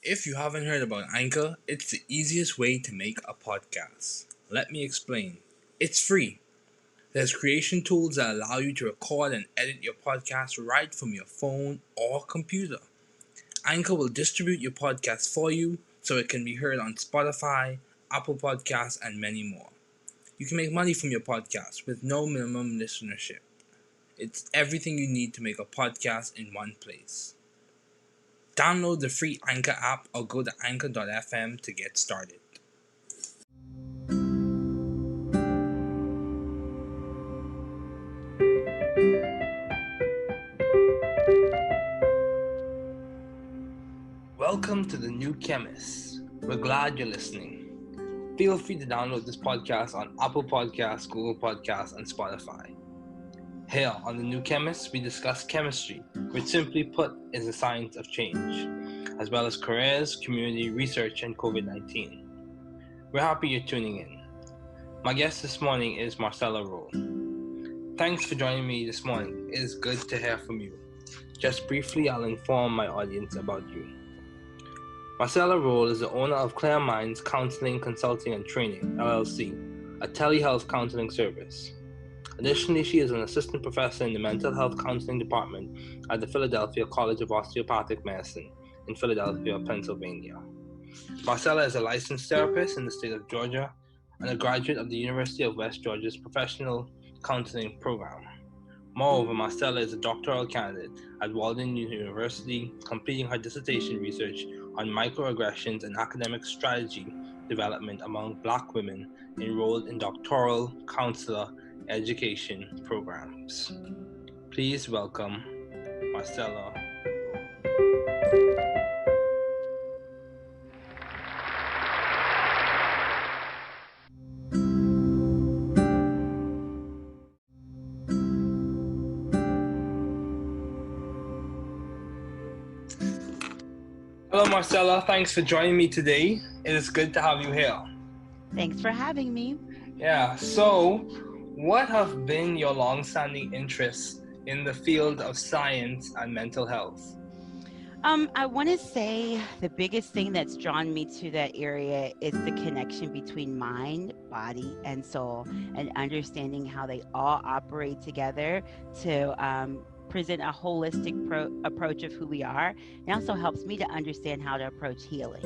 If you haven't heard about Anchor, it's the easiest way to make a podcast. Let me explain. It's free. There's creation tools that allow you to record and edit your podcast right from your phone or computer. Anchor will distribute your podcast for you so it can be heard on Spotify, Apple Podcasts, and many more. You can make money from your podcast with no minimum listenership. It's everything you need to make a podcast in one place. Download the free Anchor app or go to anchor.fm to get started. Welcome to the new Chemist. We're glad you're listening. Feel free to download this podcast on Apple Podcasts, Google Podcasts, and Spotify. Here on the new Chemist, we discuss chemistry, which simply put is the science of change, as well as careers, community research, and COVID-19. We're happy you're tuning in. My guest this morning is Marcella Rolle. Thanks for joining me this morning. It is good to hear from you. Just briefly, I'll inform my audience about you. Marcella Rolle is the owner of Clear Minds Counseling, Consulting and Training, LLC, a telehealth counseling service. Additionally, she is an assistant professor in the mental health counseling department at the Philadelphia College of Osteopathic Medicine in Philadelphia, Pennsylvania. Marcella is a licensed therapist in the state of Georgia and a graduate of the University of West Georgia's professional counseling program. Moreover, Marcella is a doctoral candidate at Walden University, completing her dissertation research on microaggressions and academic strategy development among Black women enrolled in doctoral counselor education programs. Please welcome Marcella. Hello, Marcella. Thanks for joining me today. It is good to have you here. Thanks for having me. Yeah, so what have been your long-standing interests in the field of science and mental health? I want to say the biggest thing that's drawn me to that area is the connection between mind, body, and soul, and understanding how they all operate together to present a holistic approach of who we are. It also helps me to understand how to approach healing.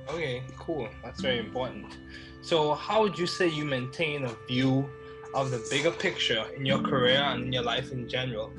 Okay, cool. That's very important. So how would you say you maintain a view of the bigger picture in your career and in your life in general,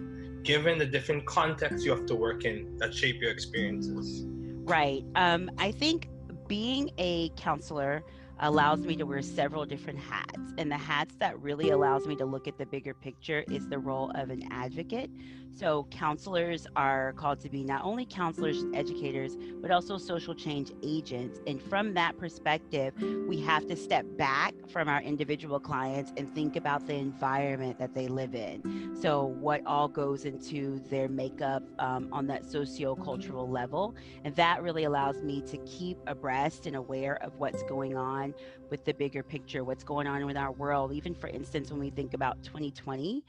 given the different contexts you have to work in that shape your experiences? Right. I think being a counselor allows me to wear several different hats. And the hats that really allows me to look at the bigger picture is the role of an advocate. So counselors are called to be not only counselors and educators, but also social change agents. And from that perspective, we have to step back from our individual clients and think about the environment that they live in. So what all goes into their makeup on that socio-cultural level. And that really allows me to keep abreast and aware of what's going on with the bigger picture, what's going on with our world. Even for instance, when we think about 2020,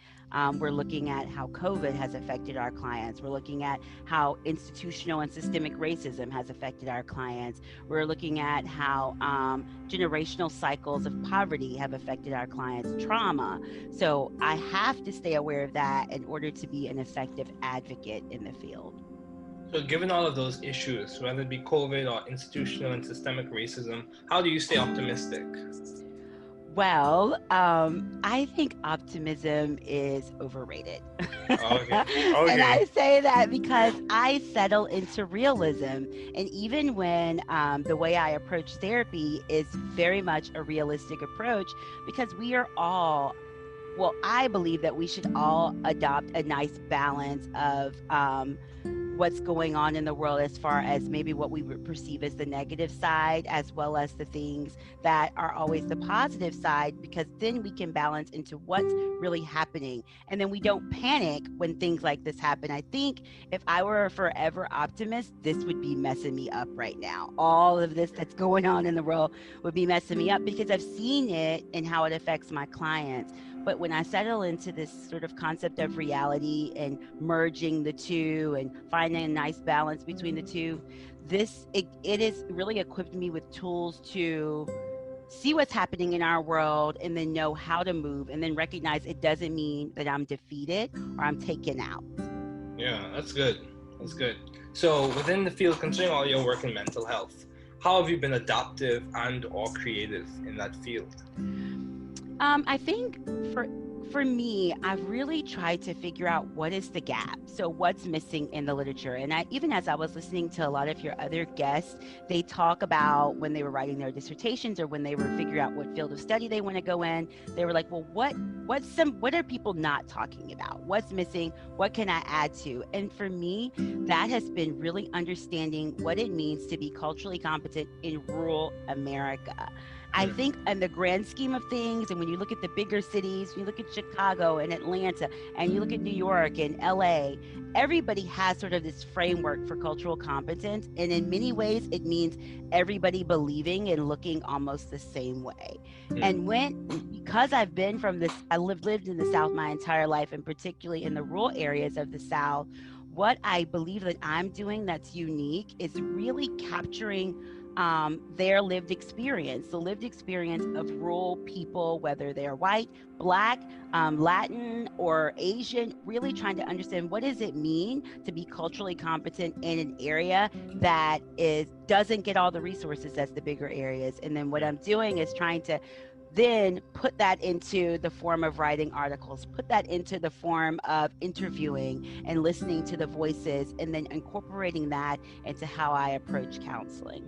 we're looking at how COVID has affected our clients. We're looking at how institutional and systemic racism has affected our clients. We're looking at how generational cycles of poverty have affected our clients' trauma. So I have to stay aware of that in order to be an effective advocate in the field. So given all of those issues, whether it be COVID or institutional and systemic racism, how do you stay optimistic? Well, I think optimism is overrated. Okay. And I say that because I settle into realism. And even when the way I approach therapy is very much a realistic approach, because we are all, well, I believe that we should all adopt a nice balance of what's going on in the world as far as maybe what we would perceive as the negative side, as well as the things that are always the positive side, because then we can balance into what's really happening. And then we don't panic when things like this happen. I think if I were a forever optimist, this would be messing me up right now. All of this that's going on in the world would be messing me up because I've seen it and how it affects my clients. But when I settle into this sort of concept of reality and merging the two and finding a nice balance between the two, it has really equipped me with tools to see what's happening in our world and then know how to move and then recognize it doesn't mean that I'm defeated or I'm taken out. Yeah, that's good. That's good. So within the field, considering all your work in mental health, how have you been adaptive and or creative in that field? I think for me, I've really tried to figure out what is the gap. So what's missing in the literature. And even as I was listening to a lot of your other guests, they talk about when they were writing their dissertations or when they were figuring out what field of study they want to go in, they were like, well, what are people not talking about? What's missing? What can I add to? And for me, that has been really understanding what it means to be culturally competent in rural America. I think in the grand scheme of things, and when you look at the bigger cities, you look at Chicago and Atlanta, and you look at New York and LA, everybody has sort of this framework for cultural competence. And in many ways, it means everybody believing and looking almost the same way. And because I've been I lived in the South my entire life, and particularly in the rural areas of the South, what I believe that I'm doing that's unique is really capturing their lived experience, the lived experience of rural people, whether they're white, Black, Latin, or Asian, really trying to understand what does it mean to be culturally competent in an area that doesn't get all the resources as the bigger areas. And then what I'm doing is trying to then put that into the form of writing articles, put that into the form of interviewing and listening to the voices, and then incorporating that into how I approach counseling.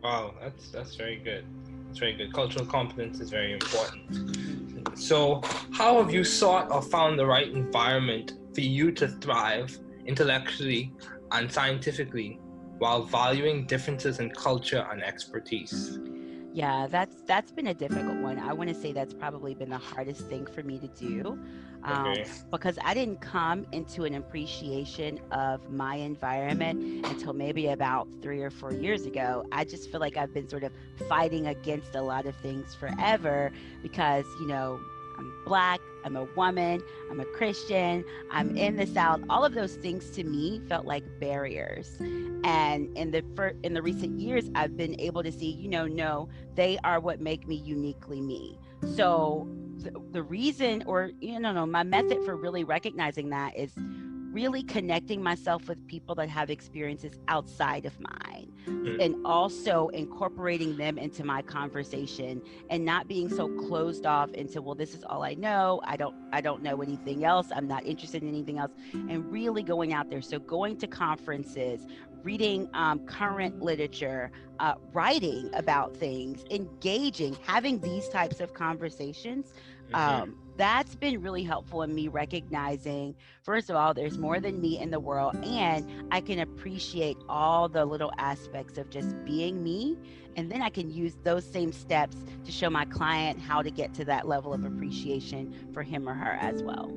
Wow, that's very good. That's very good. Cultural competence is very important. So, how have you sought or found the right environment for you to thrive intellectually and scientifically while valuing differences in culture and expertise? Yeah, that's been a difficult one. I want to say that's probably been the hardest thing for me to do, because I didn't come into an appreciation of my environment until maybe about 3 or 4 years ago. I just feel like I've been sort of fighting against a lot of things forever because, I'm Black, I'm a woman, I'm a Christian, I'm in the South. All of those things to me felt like barriers. And in the recent years, I've been able to see, no, they are what make me uniquely me. So the reason, or, my method for really recognizing that is really connecting myself with people that have experiences outside of mine, and also incorporating them into my conversation and not being so closed off into, well, this is all I know. I don't know anything else. I'm not interested in anything else, and really going out there. So going to conferences, reading current literature, writing about things, engaging, having these types of conversations. That's been really helpful in me recognizing, first of all, there's more than me in the world, and I can appreciate all the little aspects of just being me. And then I can use those same steps to show my client how to get to that level of appreciation for him or her as well.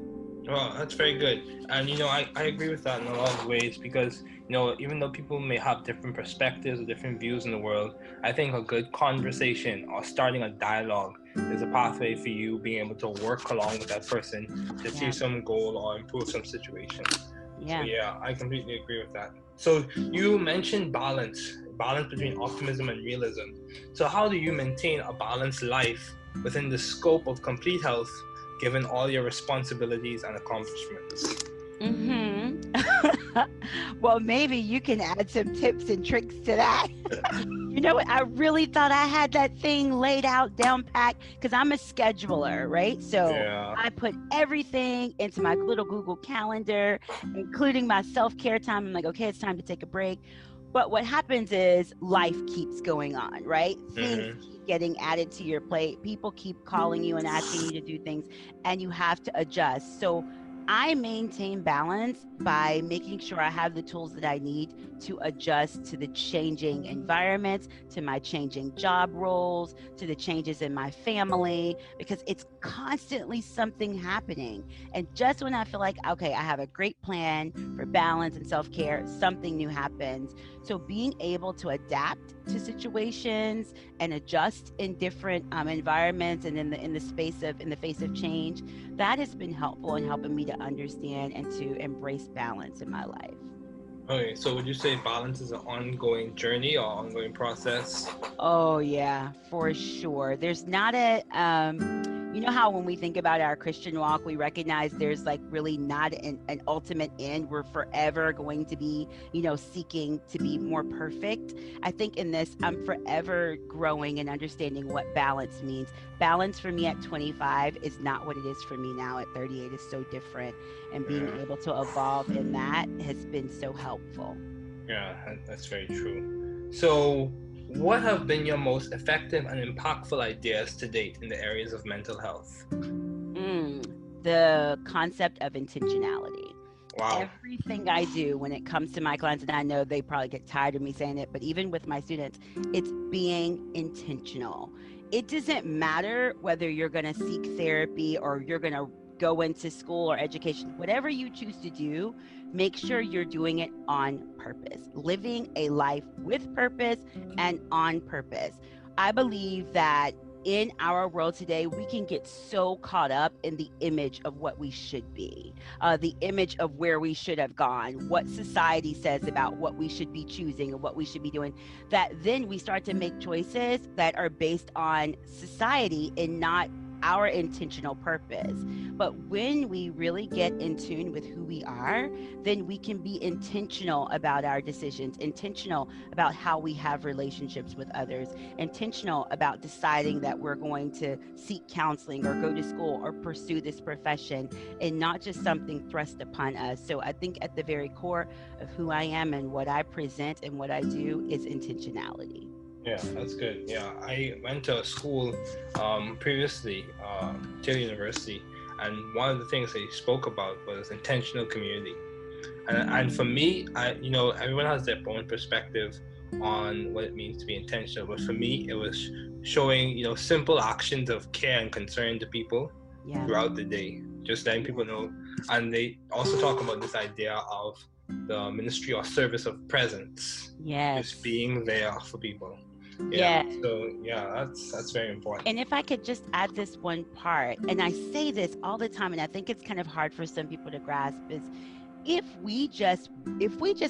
Well, that's very good. And, I agree with that in a lot of ways because, even though people may have different perspectives or different views in the world, I think a good conversation or starting a dialogue is a pathway for you being able to work along with that person to achieve some goal or improve some situation. Yeah. So, I completely agree with that. So you mentioned balance between optimism and realism. So how do you maintain a balanced life within the scope of complete health, given all your responsibilities and accomplishments? Well, maybe you can add some tips and tricks to that. You know what? I really thought I had that thing laid out, down packed, because I'm a scheduler, right? So I put everything into my little Google Calendar, including my self-care time. I'm like, okay, it's time to take a break. But what happens is life keeps going on, right? Things keep getting added to your plate. People keep calling you and asking you to do things, and you have to adjust. So I maintain balance by making sure I have the tools that I need to adjust to the changing environments, to my changing job roles, to the changes in my family, because it's constantly something happening. And just when I feel like, okay, I have a great plan for balance and self care, something new happens. So being able to adapt to situations and adjust in different environments and in the face of change, that has been helpful in helping me to understand and to embrace balance in my life. Okay, so would you say balance is an ongoing journey or ongoing process? Oh yeah, for sure. There's not a you know how when we think about our Christian walk, we recognize there's like really not an ultimate end. We're forever going to be, seeking to be more perfect. I think in this, I'm forever growing and understanding what balance means. Balance for me at 25 is not what it is for me now at 38. Is so different. And being Yeah, able to evolve in that has been so helpful. yeah, that's very true. So, what have been your most effective and impactful ideas to date in the areas of mental health? Mm, the concept of intentionality. Wow. Everything I do when it comes to my clients, and I know they probably get tired of me saying it, but even with my students, it's being intentional. It doesn't matter whether you're going to seek therapy or you're going to go into school or education, whatever you choose to do, make sure you're doing it on purpose, living a life with purpose and on purpose. I believe that in our world today, we can get so caught up in the image of what we should be, the image of where we should have gone, what society says about what we should be choosing and what we should be doing, that then we start to make choices that are based on society and not our intentional purpose. But when we really get in tune with who we are, then we can be intentional about our decisions, intentional about how we have relationships with others, intentional about deciding that we're going to seek counseling or go to school or pursue this profession and not just something thrust upon us. So I think at the very core of who I am and what I present and what I do is intentionality. Yeah, that's good. Yeah, I went to a school previously, Taylor University, and one of the things they spoke about was intentional community. And for me, everyone has their own perspective on what it means to be intentional. But for me, it was showing, simple actions of care and concern to people Yeah. throughout the day, just letting people know. And they also talk about this idea of the ministry or service of presence, Yes. just being there for people. Yeah. So yeah, that's very important. And if I could just add this one part, and I say this all the time, and I think it's kind of hard for some people to grasp, is if we just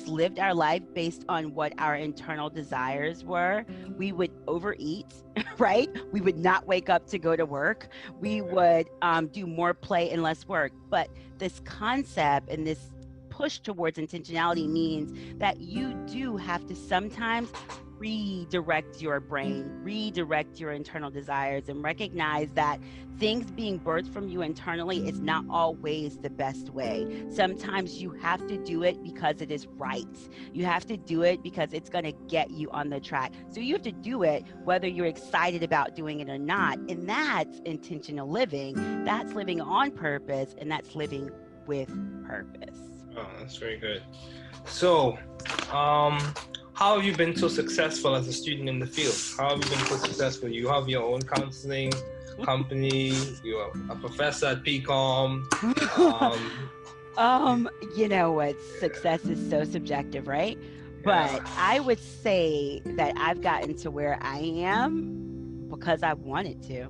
lived our life based on what our internal desires were, we would overeat, right? We would not wake up to go to work. We would do more play and less work. But this concept and this push towards intentionality means that you do have to sometimes redirect your brain, redirect your internal desires, and recognize that things being birthed from you internally is not always the best way. Sometimes you have to do it because it is right. You have to do it because it's going to get you on the track. So you have to do it whether you're excited about doing it or not. And that's intentional living. That's living on purpose, and that's living with purpose. Oh, that's very good. So, how have you been so successful as a student in the field? How have you been so successful? You have your own counseling company. You're a professor at PCOM. You know what? Success is so subjective, right? But I would say that I've gotten to where I am because I wanted to.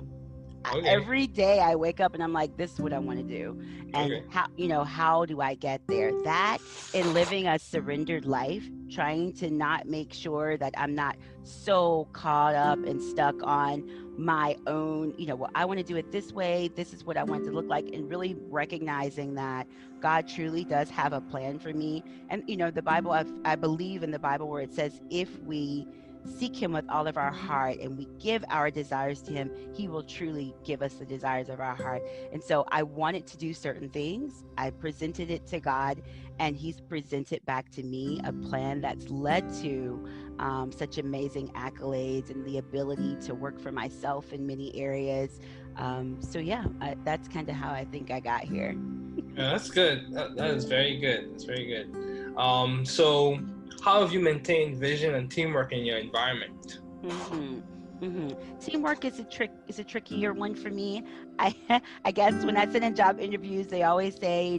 Okay. Every day I wake up and I'm like, this is what I want to do. And how do I get there? That and living a surrendered life, trying to not make sure that I'm not so caught up and stuck on my own, well, I want to do it this way. This is what I want it to look like. And really recognizing that God truly does have a plan for me. And, the Bible, I believe in the Bible where it says, if we seek him with all of our heart and we give our desires to him, he will truly give us the desires of our heart. And so I wanted to do certain things. I presented it to God, and he's presented back to me a plan that's led to such amazing accolades and the ability to work for myself in many areas. That's kind of how I think I got here. Yeah, that's good. That is very good. That's very good. So how have you maintained vision and teamwork in your environment? hmm Teamwork is a trickier one for me. I I guess when I sit in job interviews, they always say,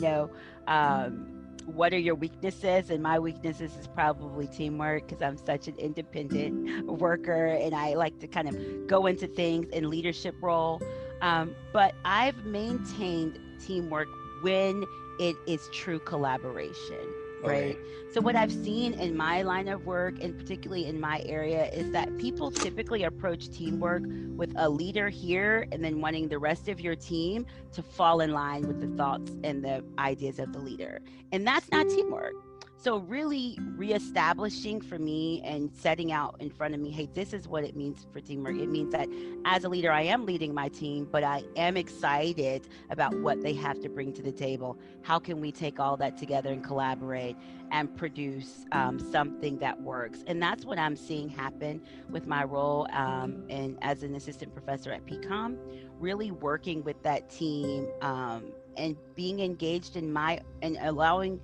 um, what are your weaknesses? And my weaknesses is probably teamwork because I'm such an independent worker and I like to kind of go into things in leadership role. But I've maintained teamwork when it is true collaboration. Okay. Right. So, what I've seen in my line of work, and particularly in my area, is that people typically approach teamwork with a leader here and then wanting the rest of your team to fall in line with the thoughts and the ideas of the leader. And that's not teamwork. So, really reestablishing for me and setting out in front of me, hey, this is what it means for teamwork. It means that as a leader, I am leading my team, but I am excited about what they have to bring to the table. How can we take all that together and collaborate and produce something that works? And that's what I'm seeing happen with my role and as an assistant professor at PCOM, really working with that team and being engaged in my and allowing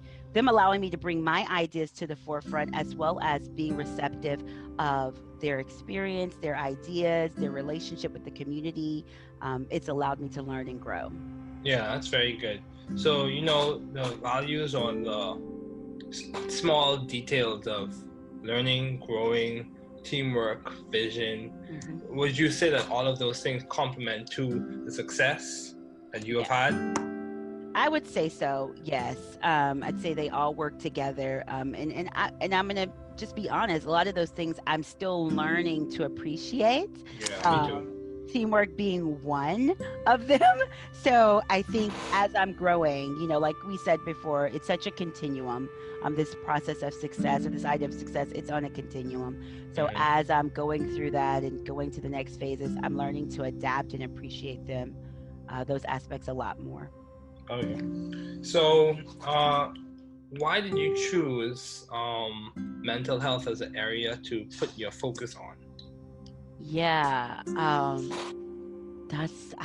me to bring my ideas to the forefront as well as being receptive of their experience, their ideas, their relationship with the community. It's allowed me to learn and grow. Yeah, that's very good. So, the values or the small details of learning, growing, teamwork, vision, hmm would you say that all of those things complement to the success that you have Yeah. had? I would say so. Yes, I'd say they all work together, and I'm gonna just be honest. A lot of those things I'm still learning to appreciate. Yeah, me Um, too. Teamwork being one of them. So I think as I'm growing, like we said before, it's such a continuum. This process of success or this idea of success, it's on a continuum. So Mhm. as I'm going through that and going to the next phases, I'm learning to adapt and appreciate them, those aspects a lot more. Okay. So, why did you choose mental health as an area to put your focus on? Yeah, that's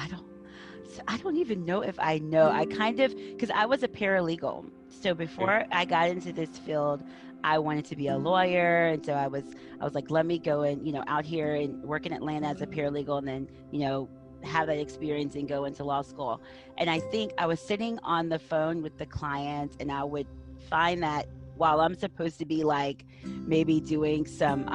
I don't even know if I know. I kind of because I was a paralegal. So Okay. before I got into this field, I wanted to be a lawyer, and so I was like, let me go and out here and work in Atlanta as a paralegal, and then have that experience and go into law school. And I think I was sitting on the phone with the client, and I would find that while I'm supposed to be like maybe doing some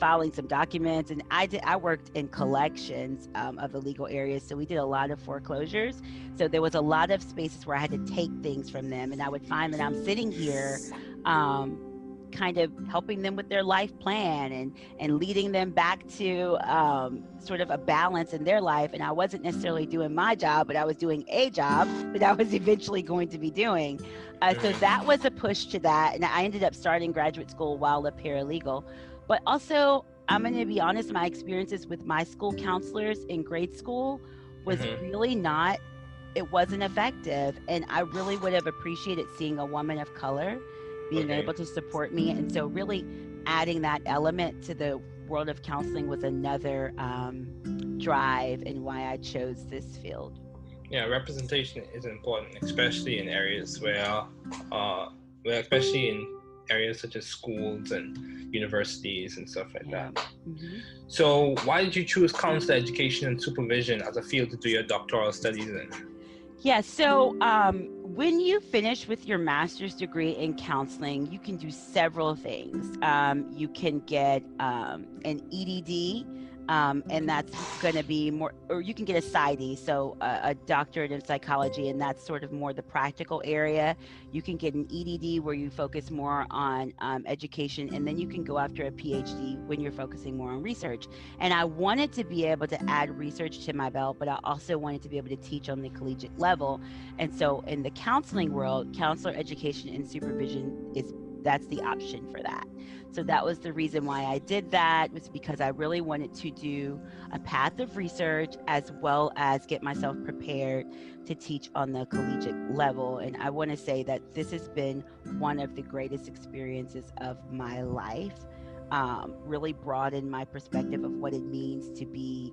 filing some documents, and I worked in collections of the legal areas, so we did a lot of foreclosures. So there was a lot of spaces where I had to take things from them, and I would find that I'm sitting here um, kind of helping them with their life plan and leading them back to sort of a balance in their life. And I wasn't necessarily doing my job, but I was doing a job that I was eventually going to be doing. So Mhm. that was a push to that, and I ended up starting graduate school while a paralegal. But also, I'm going to be honest, my experiences with my school counselors in grade school was Mhm. really not, it wasn't effective. And I really would have appreciated seeing a woman of color being Okay. able to support me. And so, really adding that element to the world of counseling was another drive and why I chose this field. Yeah, representation is important, especially in areas uh, where especially in areas such as schools and universities and stuff like Yeah. that. hmm So, why did you choose counselor education and supervision as a field to do your doctoral studies in? Yeah. So, when you finish with your master's degree in counseling, you can do several things. You can get an EDD, and that's going to be more, or you can get a PsyD, so a doctorate in psychology, and that's sort of more the practical area. You can get an EDD where you focus more on education, and then you can go after a PhD when you're focusing more on research. And I wanted to be able to add research to my belt, but I also wanted to be able to teach on the collegiate level. And so in the counseling world, counselor education and supervision is that's the option for that. So that was the reason why I did that, was because I really wanted to do a path of research as well as get myself prepared to teach on the collegiate level. And I want to say that this has been one of the greatest experiences of my life. Really broadened my perspective of what it means to be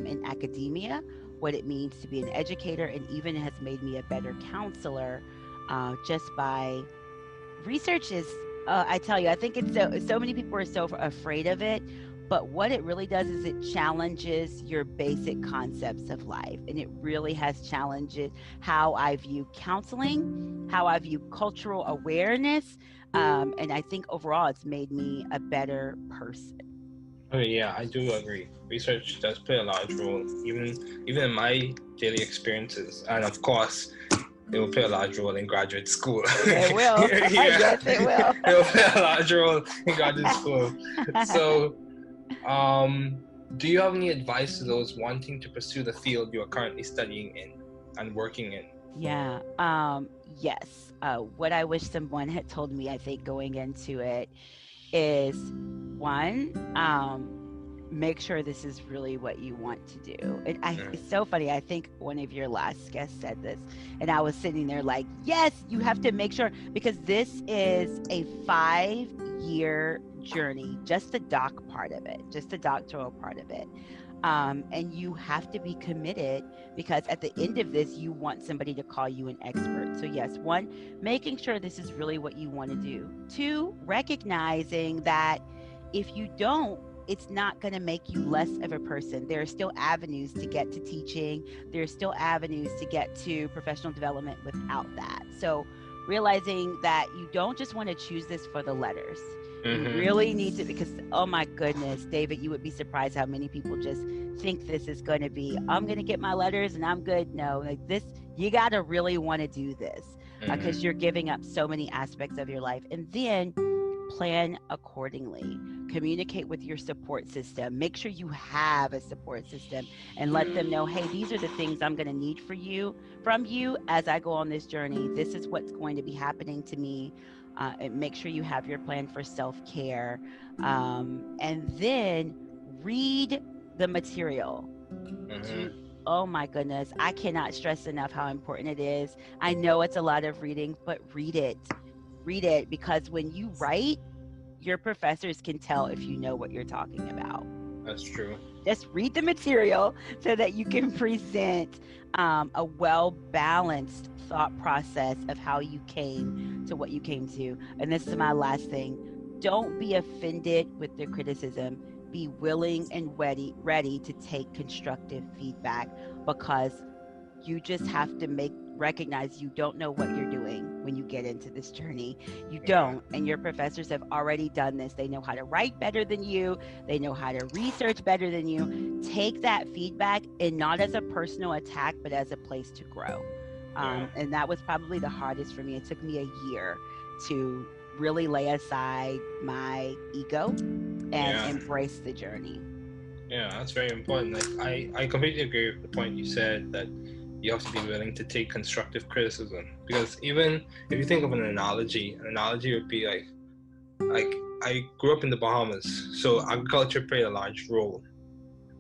in academia, what it means to be an educator, and even has made me a better counselor just by research is I tell you, I think it's so many people are so afraid of it, but what it really does is it challenges your basic concepts of life, and it really has challenged how I view counseling, how I view cultural awareness, and I think overall it's made me a better person. Oh yeah, I do agree. Research does play a large role, even in my daily experiences, and of course, it will play a large role in graduate school. It will. Yeah, Yes, it will. it will play a large role in graduate school. So, do you have any advice to those wanting to pursue the field you are currently studying in and working in? Yeah. Yes. What I wish someone had told me, I think, going into it is one, make sure this is really what you want to do. It's so funny. I think one of your last guests said this, and I was sitting there like, yes, you have to make sure, because this is a 5-year journey, just the doc part of it, just the doctoral part of it. And you have to be committed, because at the end of this, you want somebody to call you an expert. So yes, one, making sure this is really what you want to do. Two, recognizing that if you don't, it's not going to make you less of a person. There are still avenues to get to teaching. There are still avenues to get to professional development without that. So realizing that you don't just want to choose this for the letters. You really need to, because, oh my goodness, David, you would be surprised how many people just think this is going to be, I'm going to get my letters and I'm good. No, like this, you got to really want to do this because you're giving up so many aspects of your life. And then plan accordingly. Communicate with your support system. Make sure you have a support system and let them know, hey, these are the things I'm going to need from you as I go on this journey. This is what's going to be happening to me. And make sure you have your plan for self-care. And then read the material. Oh my goodness, I cannot stress enough how important it is. I know it's a lot of reading, but read it. Read it, because when you write, your professors can tell if you know what you're talking about. That's true. Just read the material so that you can present a well-balanced thought process of how you came to what you came to. And this is my last thing. Don't be offended with the criticism. Be willing and ready to take constructive feedback, because you just have to recognize you don't know what you're doing when you get into this journey. You don't, and your professors have already done this. They know how to write better than you. They know how to research better than you. Take that feedback, and not as a personal attack, but as a place to grow. And that was probably the hardest for me. It took me a year to really lay aside my ego and embrace the journey. Yeah, that's very important. Like I completely agree with the point you said, that you have to be willing to take constructive criticism. Because even if you think of an analogy would be like I grew up in the Bahamas, so agriculture played a large role.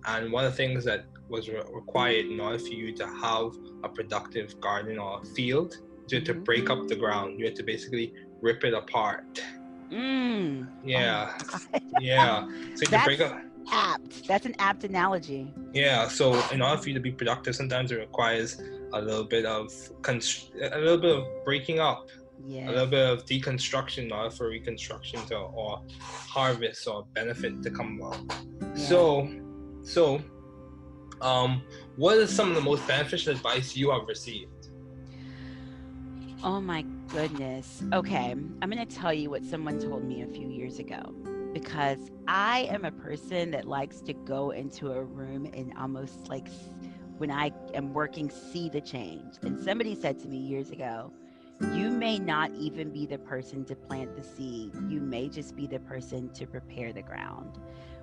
And one of the things that was required in order for you to have a productive garden or field, you had to break up the ground. You had to basically rip it apart. Yeah. Oh yeah. So you break up. That's an apt analogy. Yeah. So in order for you to be productive, sometimes it requires a little bit of breaking up. Yes. A little bit of deconstruction in order for reconstruction or harvest or benefit to come about. Yeah. So, what is some of the most beneficial advice you have received? Oh my goodness. Okay, I'm going to tell you what someone told me a few years ago, because I am a person that likes to go into a room and almost like when I am working, see the change. And somebody said to me years ago, you may not even be the person to plant the seed. You may just be the person to prepare the ground,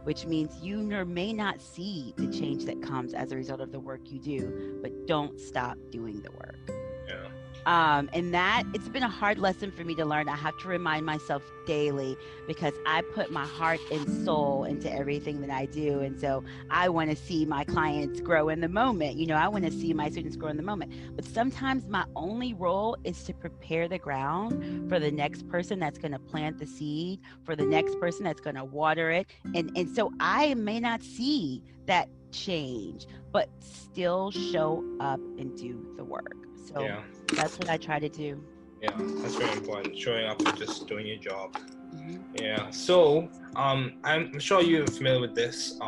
which means you may not see the change that comes as a result of the work you do, but don't stop doing the work. Yeah. And that, it's been a hard lesson for me to learn. I have to remind myself daily, because I put my heart and soul into everything that I do. And so I want to see my clients grow in the moment. You know, I want to see my students grow in the moment. But sometimes my only role is to prepare the ground for the next person that's going to plant the seed, for the next person that's going to water it. And so I may not see that change, but still show up and do the work. So Yeah. that's what I try to do. Yeah, that's very important. Showing up and just doing your job. Hmm. Yeah. So, I'm sure you're familiar with this,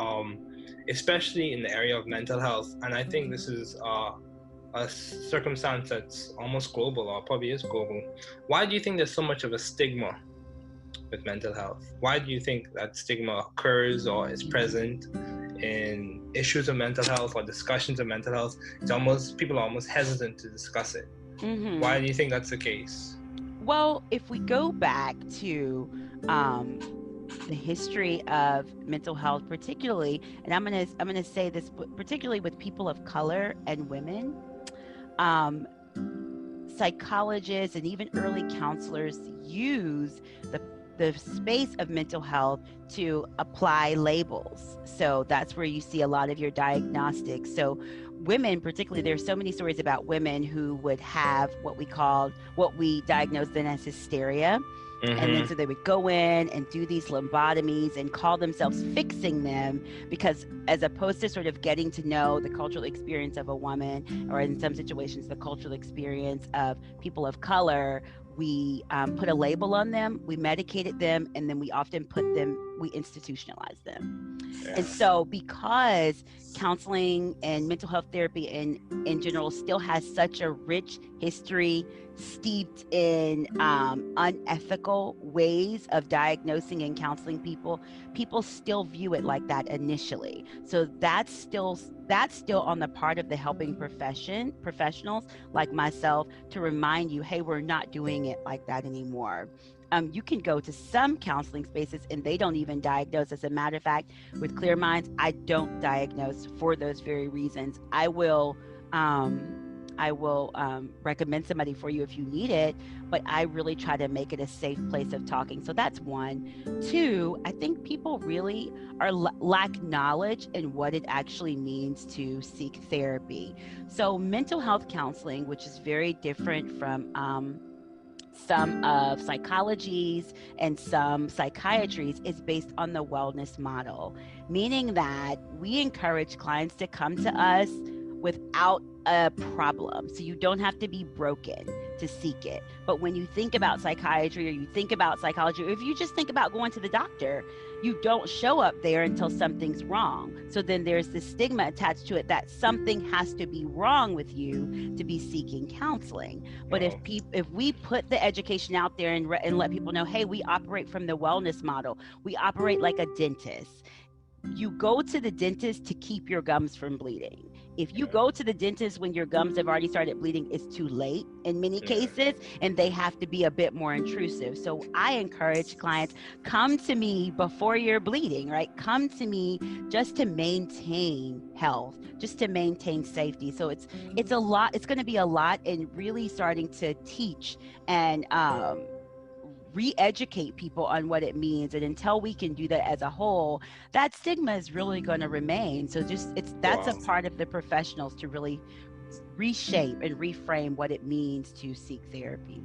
especially in the area of mental health, and I think this is a circumstance that's almost global, or probably is global. Why do you think there's so much of a stigma with mental health? Why do you think that stigma occurs or is present in issues of mental health or discussions of mental health? It's almost, people are almost hesitant to discuss it. Why do you think that's the case? Well, if we go back to the history of mental health, particularly, and I'm gonna say this, particularly with people of color and women, um, psychologists and even early counselors use the space of mental health to apply labels. So that's where you see a lot of your diagnostics. So women, particularly, there's so many stories about women who would have what we diagnosed then as hysteria. And then so they would go in and do these lobotomies and call themselves fixing them, because as opposed to sort of getting to know the cultural experience of a woman, or in some situations the cultural experience of people of color, we put a label on them, we medicated them, and then we often we institutionalize them. Yeah. And so because counseling and mental health therapy in general still has such a rich history steeped in unethical ways of diagnosing and counseling people still view it like that initially. So that's still on the part of the helping professionals like myself to remind you, hey, we're not doing it like that anymore. You can go to some counseling spaces and they don't even diagnose. As a matter of fact, with Clear Minds, I don't diagnose for those very reasons. I will recommend somebody for you if you need it, but I really try to make it a safe place of talking. So that's one. Two, I think people really lack knowledge in what it actually means to seek therapy. So mental health counseling, which is very different from some of psychologies and some psychiatries, is based on the wellness model, meaning that we encourage clients to come to us without a problem. So you don't have to be broken to seek it. But when you think about psychiatry, or you think about psychology, or if you just think about going to the doctor, you don't show up there until something's wrong. So then there's this stigma attached to it that something has to be wrong with you to be seeking counseling. But if we put the education out there and let people know, hey, we operate from the wellness model, we operate like a dentist. You go to the dentist to keep your gums from bleeding. If you go to the dentist when your gums have already started bleeding, it's too late in many cases, and they have to be a bit more intrusive. So I encourage clients, come to me before you're bleeding, right? Come to me just to maintain health, just to maintain safety. So it's a lot. It's going to be a lot in really starting to teach and re-educate people on what it means. And until we can do that as a whole, that stigma is really going to remain. So that's a part of the professionals to really reshape and reframe what it means to seek therapy.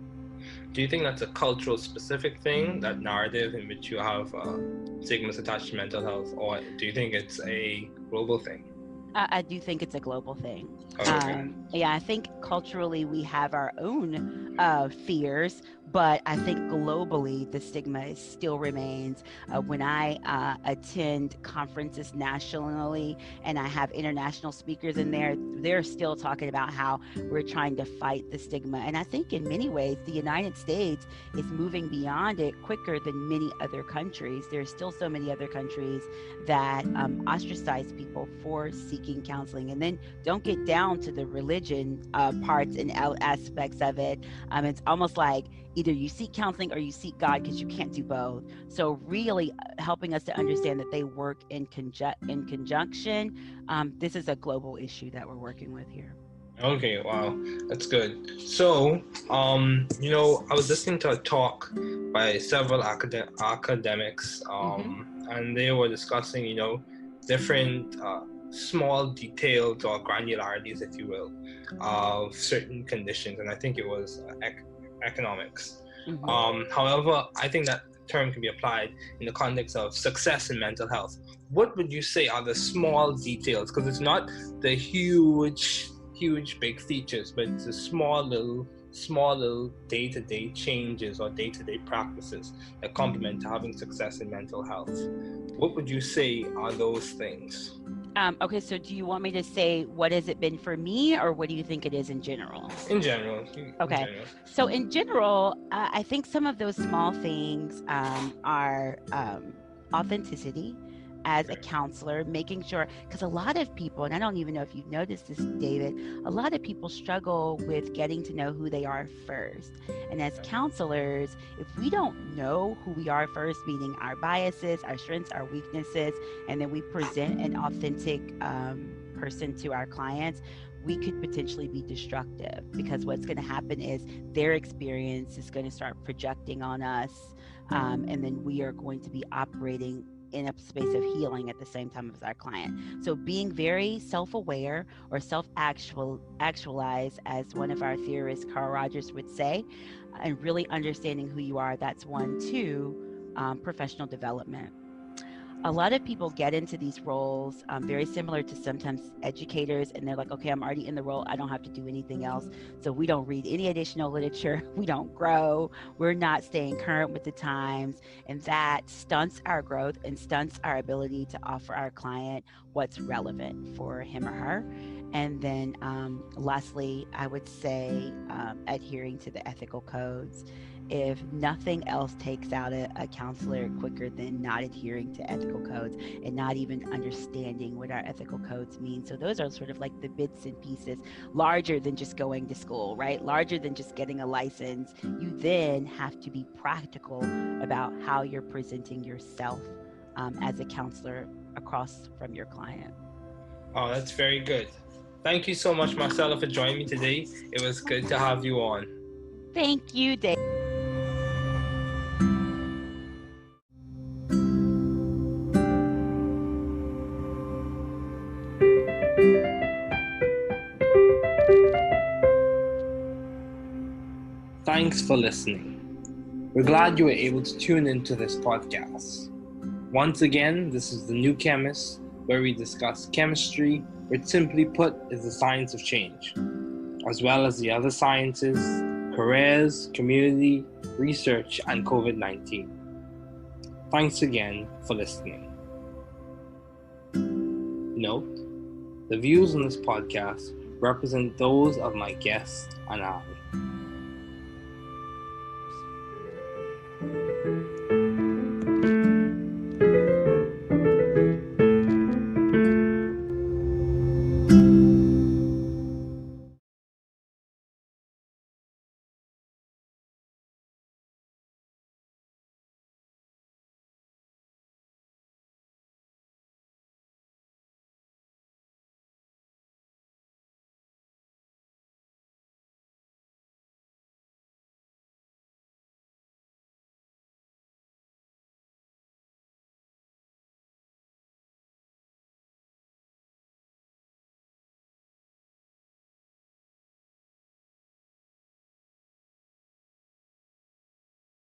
Do you think that's a cultural specific thing, that narrative in which you have stigmas attached to mental health, or do you think it's a global thing? I do think it's a global thing. Okay. Yeah, I think culturally we have our own fears, but I think globally the stigma still remains. When I attend conferences nationally and I have international speakers in there, they're still talking about how we're trying to fight the stigma. And I think in many ways the United States is moving beyond it quicker than many other countries. There's still so many other countries that ostracize people for seeking counseling. And then don't get down to the religion parts and aspects of it. It's almost like either you seek counseling or you seek God, because you can't do both. So really helping us to understand that they work in conjunction. This is a global issue that we're working with here. Okay, wow, that's good. So, I was listening to a talk by several academics, and they were discussing, different small details or granularities, if you will, of certain conditions, and I think it was economics. However, I think that term can be applied in the context of success in mental health. what would you say are the small details? Because it's not the huge, big features, but it's the small little day-to-day changes or day-to-day practices that complement to having success in mental health. What would you say are those things? Okay, so do you want me to say what has it been for me, or what do you think it is in general? In general. Okay, so in general, I think some of those small things are authenticity as a counselor, making sure, because a lot of people, and I don't even know if you've noticed this, David, a lot of people struggle with getting to know who they are first. And as counselors, if we don't know who we are first, meaning our biases, our strengths, our weaknesses, and then we present an authentic person to our clients, we could potentially be destructive, because what's going to happen is their experience is going to start projecting on us, and then we are going to be operating in a space of healing at the same time as our client. So being very self-aware or self-actualize, as one of our theorists, Carl Rogers, would say, and really understanding who you are, that's one. Two, professional development. A lot of people get into these roles very similar to sometimes educators, and they're like, okay, I'm already in the role, I don't have to do anything else. So we don't read any additional literature, we don't grow, we're not staying current with the times, and that stunts our growth and stunts our ability to offer our client what's relevant for him or her. And then lastly, I would say adhering to the ethical codes. If nothing else takes out a counselor quicker than not adhering to ethical codes and not even understanding what our ethical codes mean. So those are sort of like the bits and pieces, larger than just going to school, right? Larger than just getting a license. You then have to be practical about how you're presenting yourself as a counselor across from your client. Oh, that's very good. Thank you so much, Marcella, for joining me today. It was good to have you on. Thank you, Dave. Thanks for listening. We're glad you were able to tune into this podcast. Once again, this is The New Chemist, where we discuss chemistry, which simply put is the science of change, as well as the other sciences, careers, community, research, and COVID-19. Thanks again for listening. Note, the views on this podcast represent those of my guests and I.